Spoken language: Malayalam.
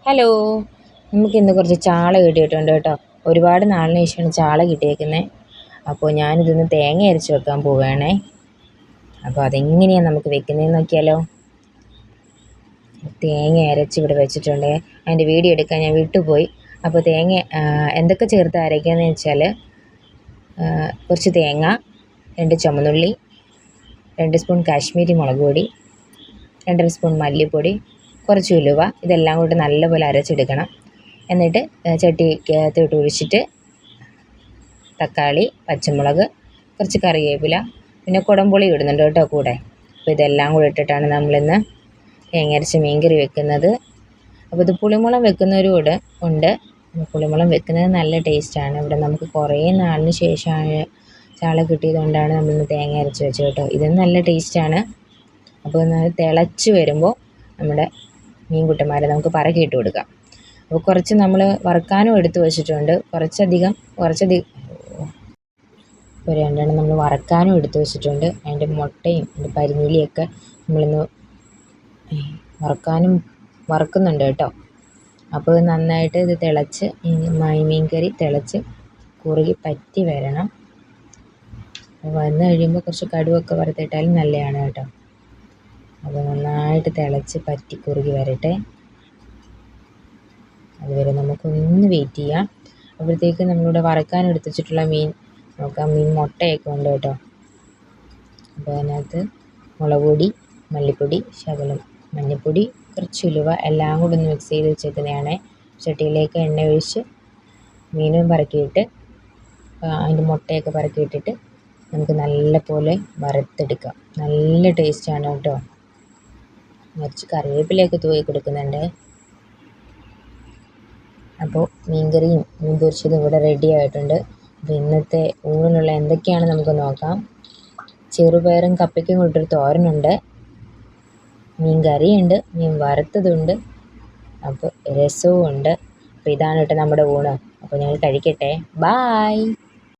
ഹലോ, നമുക്കിന്ന് കുറച്ച് ചാള കിട്ടിയിട്ടുണ്ട് കേട്ടോ. ഒരുപാട് നാളിന് ശേഷമാണ് ചാള കിട്ടിയേക്കുന്നത്. അപ്പോൾ ഞാനിതൊന്ന് തേങ്ങ അരച്ച് വെക്കാൻ പോവുകയാണേ. അപ്പോൾ അതെങ്ങനെയാണ് നമുക്ക് വെക്കുന്നതെന്ന് നോക്കിയാലോ. തേങ്ങ അരച്ച് ഇവിടെ വെച്ചിട്ടുണ്ട്. അതിൻ്റെ വീഡിയോ എടുക്കാൻ ഞാൻ വിട്ടുപോയി. അപ്പോൾ തേങ്ങ എന്തൊക്കെ ചേർത്ത് അരയ്ക്കുകയെന്ന് വെച്ചാൽ കുറച്ച് തേങ്ങ, 2 ചുമന്നുള്ളി, 2 സ്പൂൺ കാശ്മീരി മുളക് പൊടി, 2.5 സ്പൂൺ മല്ലിപ്പൊടി, കുറച്ച് ഉലുവ, ഇതെല്ലാം കൂടി നല്ലപോലെ അരച്ചെടുക്കണം. എന്നിട്ട് ചട്ടിക്കകത്തോട്ട് ഒഴിച്ചിട്ട് തക്കാളി, പച്ചമുളക്, കുറച്ച് കറിവേപ്പില, പിന്നെ കുടംപുളി ഇടുന്നുണ്ട് കേട്ടോ കൂടെ. അപ്പോൾ ഇതെല്ലാം കൂടി ഇട്ടിട്ടാണ് നമ്മളിന്ന് തേങ്ങ അരച്ച് മീൻകറി വെക്കുന്നത്. അപ്പോൾ ഇത് പുളിമുളം വെക്കുന്നവരും കൂടെ ഉണ്ട്. പുളിമുളം വെക്കുന്നത് നല്ല ടേസ്റ്റാണ്. ഇവിടെ നമുക്ക് കുറേ നാളിന് ശേഷമാണ് ചാള കിട്ടിയതുകൊണ്ടാണ് നമ്മളിന്ന് തേങ്ങ അരച്ച് വെച്ചത് കേട്ടോ. ഇത് നല്ല ടേസ്റ്റാണ്. അപ്പോൾ തിളച്ച് വരുമ്പോൾ നമ്മുടെ മീൻകുട്ടന്മാരെ നമുക്ക് പറക്കിയിട്ട് കൊടുക്കാം. അപ്പോൾ കുറച്ച് നമ്മൾ വറുക്കാനും എടുത്ത് വെച്ചിട്ടുണ്ട്. കുറച്ചധികം ഒരു 2 നമ്മൾ വറുക്കാനും എടുത്ത് വെച്ചിട്ടുണ്ട്. അതിൻ്റെ മുട്ടയും അതിൻ്റെ പരിഞ്ഞിലിയൊക്കെ നമ്മളിന്ന് വറുക്കുന്നുണ്ട് കേട്ടോ. അപ്പോൾ നന്നായിട്ട് ഇത് തിളച്ച് മീൻകറി തിളച്ച് കുറുകി പറ്റി വരണം. വന്നു കഴിയുമ്പോൾ കുറച്ച് കടുവൊക്കെ വറുത്തിട്ടാലും നല്ലതാണ് കേട്ടോ. അപ്പോൾ നന്നായിട്ട് തിളച്ച് പറ്റി കുറുകി വരട്ടെ. അതുവരെ നമുക്കൊന്ന് വെയിറ്റ് ചെയ്യാം. അപ്പോഴത്തേക്ക് നമ്മളിവിടെ വറുക്കാൻ എടുത്ത് വെച്ചിട്ടുള്ള മീൻ നോക്കാം. മീൻ മുട്ടയൊക്കെ ഉണ്ട് കേട്ടോ. അപ്പോൾ അതിനകത്ത് മുളക് പൊടി, മല്ലിപ്പൊടി, ശകലം മഞ്ഞൾപ്പൊടി, കുറച്ച് ഉലുവ എല്ലാം കൂടി ഒന്ന് മിക്സ് ചെയ്ത് വെച്ചേക്കുന്നതാണ്. ചട്ടിയിലേക്ക് എണ്ണ ഒഴിച്ച് മീനും പറക്കിയിട്ട് അതിൻ്റെ മുട്ടയൊക്കെ പറക്കിയിട്ടിട്ട് നമുക്ക് നല്ല പോലെ വറുത്തെടുക്കാം. നല്ല ടേസ്റ്റാണ് കേട്ടോ. കുറച്ച് കറിവേപ്പിലയൊക്കെ തൂക്കി കൊടുക്കുന്നുണ്ട്. അപ്പോൾ മീൻകറിയും മീൻ പൊരിച്ചതും ഇവിടെ റെഡി ആയിട്ടുണ്ട്. അപ്പോൾ ഇന്നത്തെ ഊണിനുള്ള എന്തൊക്കെയാണ് നമുക്ക് നോക്കാം. ചെറുപയറും കപ്പയ്ക്കും കൊണ്ടൊരു തോരനുണ്ട്, മീൻ കറിയുണ്ട്, മീൻ വറുത്തതുണ്ട്, അപ്പോൾ രസവും ഉണ്ട്. അപ്പോൾ ഇതാണ് കേട്ടോ നമ്മുടെ ഊണ്. അപ്പോൾ ഞങ്ങൾ കഴിക്കട്ടെ. ബായ്.